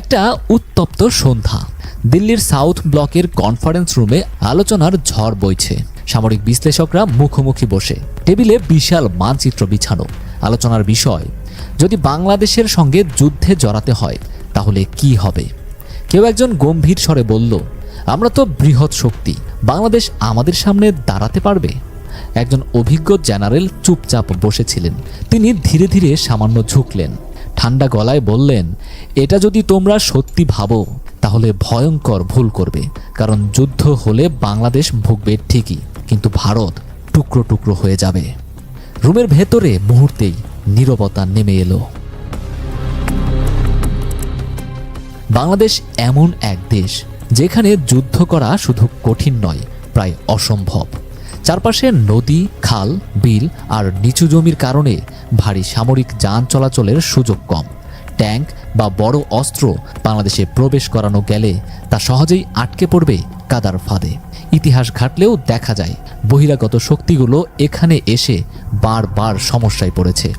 একটা উত্তপ্ত সন্ধ্যা। দিল্লির সাউথ ব্লকের কনফারেন্স রুমে আলোচনার ঝড় বইছে। সামরিক বিশ্লেষকরা মুখোমুখি বসে, টেবিলে বিশাল মানচিত্র বিছানো। আলোচনার বিষয়, যদি বাংলাদেশের সঙ্গে যুদ্ধে জড়াতে হয় তাহলে কি হবে। কেউ একজন গম্ভীর স্বরে বলল, আমরা তো বৃহৎ শক্তি, বাংলাদেশ আমাদের সামনে দাঁড়াতে পারবে। একজন অভিজ্ঞ জেনারেল চুপচাপ বসেছিলেন। তিনি ধীরে ধীরে সামান্য ঝুঁকলেন, ঠান্ডা গলায় বললেন, এটা যদি তোমরা সত্যি ভাবো তাহলে ভয়ঙ্কর ভুল করবে। কারণ যুদ্ধ হলে বাংলাদেশ ভুগবে ঠিকই, কিন্তু ভারত টুকরো টুকরো হয়ে যাবে। রুমের ভেতরে মুহূর্তেই নীরবতা নেমে এলো। বাংলাদেশ এমন এক দেশ যেখানে যুদ্ধ করা শুধু কঠিন নয়, প্রায় অসম্ভব। চারপাশে নদী, খাল, বিল আর নিচু জমির কারণে ভারী সামরিক যান চলাচলের সুযোগ কম। ট্যাঙ্ক বা বড় অস্ত্র বাংলাদেশে প্রবেশ করানো গেলে তা সহজেই আটকে পড়বে কাদার ফাঁদে। ইতিহাস ঘাটলেও দেখা যায় বহিরাগত শক্তিগুলো এখানে এসে বারবার সমস্যায় পড়েছে।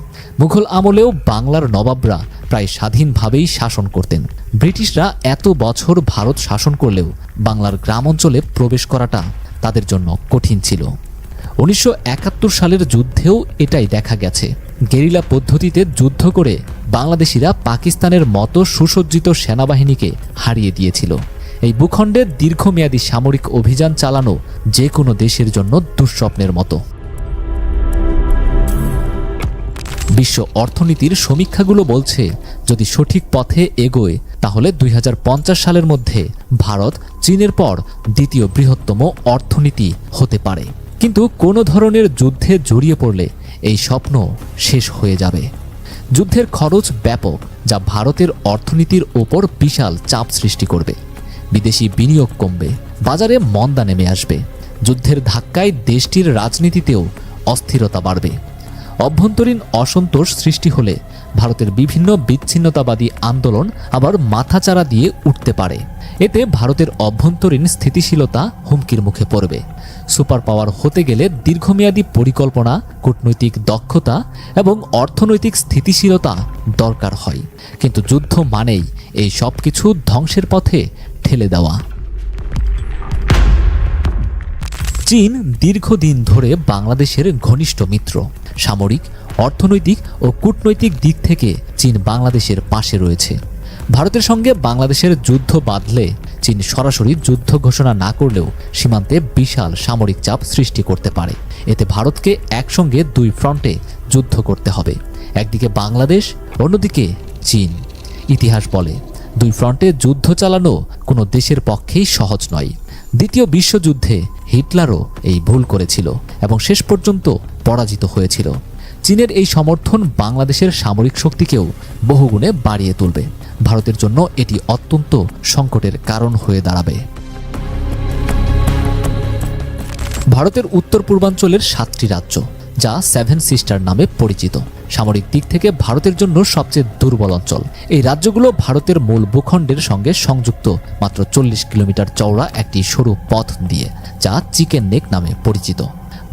মুঘল আমলেও বাংলার নবাবরা প্রায় স্বাধীনভাবেই শাসন করতেন। ব্রিটিশরা এত বছর ভারত শাসন করলেও বাংলার গ্রাম অঞ্চলে প্রবেশ করাটা তাদের জন্য কঠিন ছিল। 1971 সালের যুদ্ধেও এটাই দেখা গেছে। গেরিলা পদ্ধতিতে যুদ্ধ করে বাংলাদেশিরা পাকিস্তানের মতো সুসজ্জিত সেনাবাহিনীকে হারিয়ে দিয়েছিল। এই ভূখণ্ডে দীর্ঘমেয়াদী সামরিক অভিযান চালানো যে কোনো দেশের জন্য দুঃস্বপ্নের মতো। বিশ্ব অর্থনীতির সমীক্ষাগুলো বলছে, যদি সঠিক পথে এগোয় তাহলে 2050 সালের মধ্যে ভারত চীনের পর দ্বিতীয় বৃহত্তম অর্থনীতি হতে পারে। কিন্তু কোনো ধরনের যুদ্ধে জড়িয়ে পড়লে এই স্বপ্ন শেষ হয়ে যাবে। যুদ্ধের খরচ ব্যাপক, যা ভারতের অর্থনীতির ওপর বিশাল চাপ সৃষ্টি করবে। বিদেশি বিনিয়োগ কমবে, বাজারে মন্দা নেমে আসবে। যুদ্ধের ধাক্কায় দেশটির রাজনীতিতেও অস্থিরতা বাড়বে। অভ্যন্তরীণ অসন্তোষ সৃষ্টি হলে ভারতের বিভিন্ন বিচ্ছিন্নতাবাদী আন্দোলন আবার মাথাচাড়া দিয়ে উঠতে পারে। এতে ভারতের অভ্যন্তরীণ স্থিতিশীলতা হুমকির মুখে পড়বে। সুপার পাওয়ার হতে গেলে দীর্ঘমেয়াদী পরিকল্পনা, কূটনৈতিক দক্ষতা এবং অর্থনৈতিক স্থিতিশীলতা দরকার হয়। কিন্তু যুদ্ধ মানেই এই সব কিছু ধ্বংসের পথে ঠেলে দেওয়া। চীন দীর্ঘদিন ধরে বাংলাদেশের ঘনিষ্ঠ মিত্র। সামরিক, অর্থনৈতিক ও কূটনৈতিক দিক থেকে চীন বাংলাদেশের পাশে রয়েছে। ভারতের সঙ্গে বাংলাদেশের যুদ্ধ বাঁধলে চীন সরাসরি যুদ্ধ ঘোষণা না করলেও সীমান্তে বিশাল সামরিক চাপ সৃষ্টি করতে পারে। এতে ভারতকে একসঙ্গে দুই ফ্রন্টে যুদ্ধ করতে হবে, একদিকে বাংলাদেশ, অন্যদিকে চীন। ইতিহাস বলে, দুই ফ্রন্টে যুদ্ধ চালানো কোনো দেশের পক্ষেই সহজ নয়। দ্বিতীয় বিশ্বযুদ্ধে হিটলারও এই ভুল করেছিল এবং শেষ পর্যন্ত পরাজিত হয়েছিল। চীনের এই সমর্থন বাংলাদেশের সামরিক শক্তিকেও বহুগুণে বাড়িয়ে তুলবে। ভারতের জন্য এটি অত্যন্ত সংকটের কারণ হয়ে দাঁড়াবে। ভারতের উত্তর পূর্বাঞ্চলের 7টি রাজ্য, যা 7 সিস্টার নামে পরিচিত, সামরিক দিক থেকে ভারতের জন্য সবচেয়ে দুর্বল অঞ্চল। এই রাজ্যগুলো ভারতের মূল ভূখণ্ডের সঙ্গে সংযুক্ত মাত্র 40 কিলোমিটার চওড়া একটি সরু পথ দিয়ে, যা চিকেন নেক নামে পরিচিত।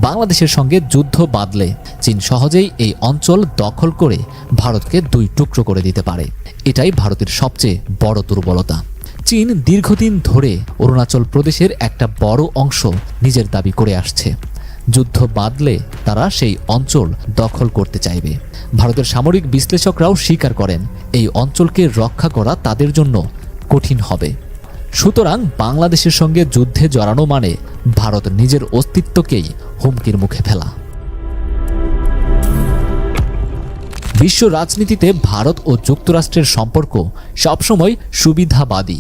বাংলাদেশের সঙ্গে যুদ্ধ বাঁধলে চীন সহজেই এই অঞ্চল দখল করে ভারতকে দুই টুকরো করে দিতে পারে। এটাই ভারতের সবচেয়ে বড় দুর্বলতা। চীন দীর্ঘদিন ধরে অরুণাচল প্রদেশের একটা বড় অংশ নিজের দাবি করে আসছে। যুদ্ধ বাঁধলে তারা সেই অঞ্চল দখল করতে চাইবে। ভারতের সামরিক বিশ্লেষকরাও স্বীকার করেন, এই অঞ্চলকে রক্ষা করা তাদের জন্য কঠিন হবে। সুতরাং বাংলাদেশের সঙ্গে যুদ্ধে জড়ানো মানে ভারত নিজের অস্তিত্বকেই হুমকির মুখে ফেলা। বিশ্ব রাজনীতিতে ভারত ও যুক্তরাষ্ট্রের সম্পর্ক সবসময় সুবিধাবাদী।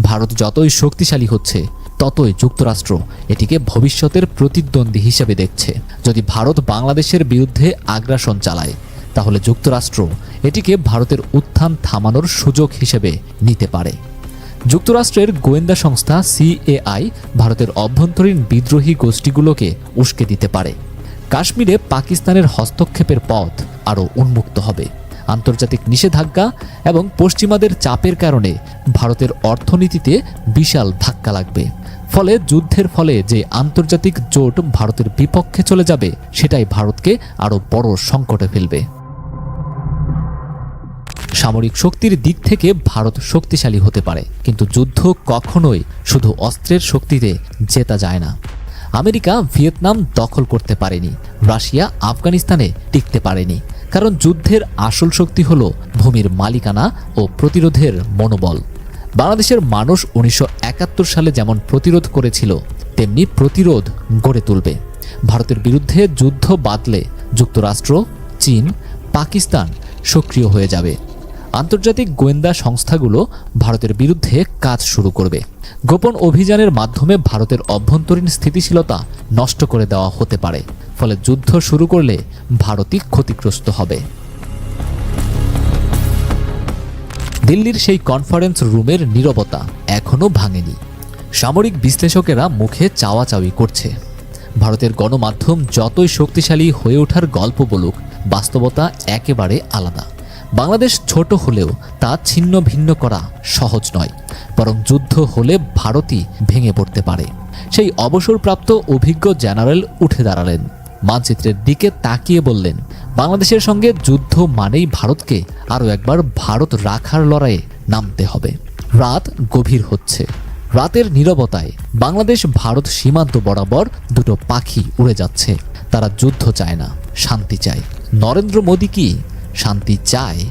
ভারত যতই শক্তিশালী হচ্ছে, ততই যুক্তরাষ্ট্র এটিকে ভবিষ্যতের প্রতিদ্বন্দ্বী হিসেবে দেখছে। যদি ভারত বাংলাদেশের বিরুদ্ধে আগ্রাসন চালায়, তাহলে যুক্তরাষ্ট্র এটিকে ভারতের উত্থান থামানোর সুযোগ হিসেবে নিতে পারে। যুক্তরাষ্ট্রের গোয়েন্দা সংস্থা সিএআই ভারতের অভ্যন্তরীণ বিদ্রোহী গোষ্ঠীগুলোকে উস্কে দিতে পারে। কাশ্মীরে পাকিস্তানের হস্তক্ষেপের পথ আরও উন্মুক্ত হবে। আন্তর্জাতিক নিষেধাজ্ঞা এবং পশ্চিমাদের চাপের কারণে ভারতের অর্থনীতিতে বিশাল ধাক্কা লাগবে। ফলে যুদ্ধের ফলে যে আন্তর্জাতিক জোট ভারতের বিপক্ষে চলে যাবে, সেটাই ভারতকে আরও বড় সংকটে ফেলবে। সামরিক শক্তির দিক থেকে ভারত শক্তিশালী হতে পারে, কিন্তু যুদ্ধ কখনোই শুধু অস্ত্রের শক্তিতে জেতা যায় না। আমেরিকা ভিয়েতনাম দখল করতে পারেনি, রাশিয়া আফগানিস্তানে টিকতে পারেনি, কারণ যুদ্ধের আসল শক্তি হলো ভূমির মালিকানা ও প্রতিরোধের মনোবল। বাংলাদেশের মানুষ 1971 সালে যেমন প্রতিরোধ করেছিল, তেমনি প্রতিরোধ গড়ে তুলবে। ভারতের বিরুদ্ধে যুদ্ধ বাঁধলে যুক্তরাষ্ট্র, চীন, পাকিস্তান সক্রিয় হয়ে যাবে। আন্তর্জাতিক গোয়েন্দা সংস্থাগুলো ভারতের বিরুদ্ধে কাজ শুরু করবে। গোপন অভিযানের মাধ্যমে ভারতের অভ্যন্তরীণ স্থিতিশীলতা নষ্ট করে দেওয়া হতে পারে। ফলে যুদ্ধ শুরু করলে ভারতই ক্ষতিগ্রস্ত হবে। দিল্লির সেই কনফারেন্স রুমের নীরবতা এখনো ভাঙেনি। সামরিক বিশ্লেষকেরা মুখে চাওয়াচাওয়ি করছে। ভারতের গণমাধ্যম যতই শক্তিশালী হয়ে ওঠার গল্প বলুক, বাস্তবতা একেবারে আলাদা। বাংলাদেশ ছোট হলেও তা ছিন্ন ভিন্ন করা সহজ নয়, বরং যুদ্ধ হলে ভারতই ভেঙে পড়তে পারে। সেই অবসরপ্রাপ্ত অভিজ্ঞ জেনারেল উঠে দাঁড়ালেন, মানচিত্রের দিকে তাকিয়ে বললেন, বাংলাদেশের সঙ্গে যুদ্ধ মানেই ভারতকে আরও একবার ভারত রাখার লড়াইয়ে নামতে হবে। রাত গভীর হচ্ছে। রাতের নীরবতায় বাংলাদেশ ভারত সীমান্ত বরাবর দুটো পাখি উড়ে যাচ্ছে। তারা যুদ্ধ চায় না, শান্তি চায়। নরেন্দ্র মোদী কি শান্তি চায়?